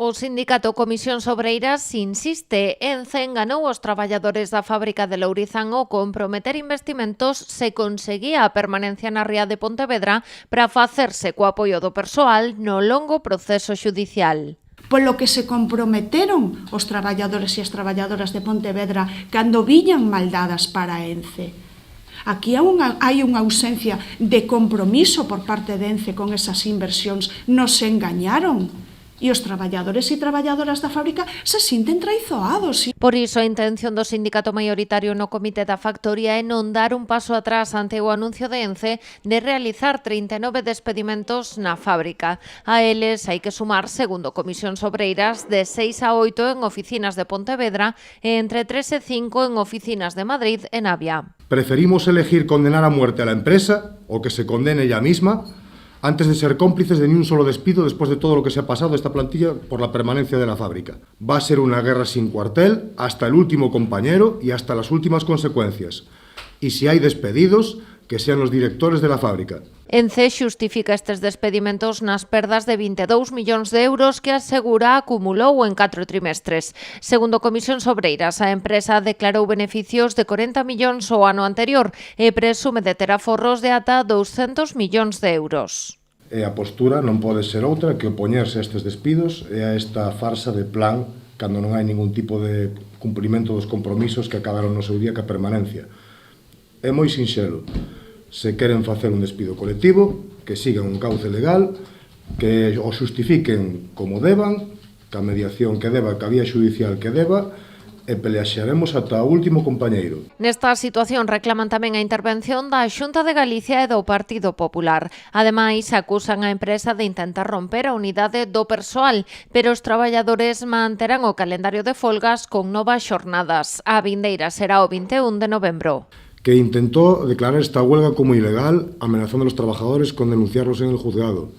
O sindicato Comisións Obreiras insiste en enganou os traballadores da fábrica de Lourizán ao comprometer investimentos se conseguía a permanencia na ría de Pontevedra para facerse co apoio do persoal no longo proceso xudicial. Polo que se comprometeron os traballadores e as traballadoras de Pontevedra cando viñan maldadas para Ence. Aquí hai unha ausencia de compromiso por parte de Ence con esas inversións. Nos engañaron. E os traballadores e traballadoras da fábrica se sinten traizoados. Por iso, a intención do sindicato maioritario no comité da factoría é non dar un paso atrás ante o anuncio de Ence de realizar 39 despedimentos na fábrica. A eles hai que sumar, segundo Comisións Obreiras, de 6 a 8 en oficinas de Pontevedra e entre 3 e 5 en oficinas de Madrid e Navia. Preferimos elegir condenar a muerte a la empresa, o que se condene ella misma, antes de ser cómplices de ni un solo despido después de todo lo que se ha pasado esta plantilla por la permanencia de la fábrica. Va a ser una guerra sin cuartel hasta el último compañero y hasta las últimas consecuencias. Y si hay despedidos, que sean los directores de la fábrica. Ence xustifica estes despedimentos nas perdas de 22 millóns de euros que asegura acumulou en 4 trimestres. Segundo Comisións Obreiras, a empresa declarou beneficios de 40 millóns o ano anterior e presume de ter aforros de ata 200 millóns de euros. E a postura non pode ser outra que opoñerse a estes despidos e a esta farsa de plan cando non hai ningún tipo de cumprimento dos compromisos que acabaron no seu día ca permanencia. É moi sinxelo. Se queren facer un despido colectivo, que sigan un cauce legal, que o xustifiquen como deban, ca mediación que deba, ca vía xudicial que deba, e peleaxaremos ata o último compañeiro. Nesta situación reclaman tamén a intervención da Xunta de Galicia e do Partido Popular. Ademais, acusan a empresa de intentar romper a unidade do persoal, pero os traballadores manterán o calendario de folgas con novas xornadas. A vindeira será o 21 de novembro. Que intentó declarar esta huelga como ilegal, amenazando a los trabajadores con denunciarlos en el juzgado,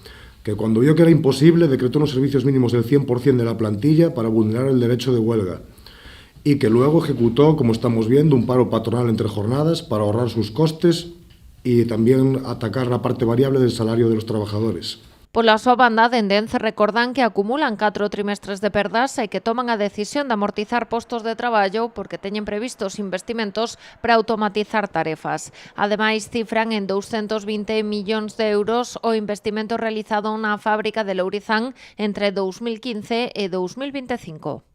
que cuando vio que era imposible decretó unos servicios mínimos del 100% de la plantilla para vulnerar el derecho de huelga, y que luego ejecutó, como estamos viendo, un paro patronal entre jornadas para ahorrar sus costes y también atacar la parte variable del salario de los trabajadores. Pola súa banda, dende Ence recordan que acumulan 4 trimestres de perdas e que toman a decisión de amortizar postos de traballo porque teñen previstos investimentos para automatizar tarefas. Ademais, cifran en 220 millóns de euros o investimento realizado na fábrica de Lourizán entre 2015 e 2025.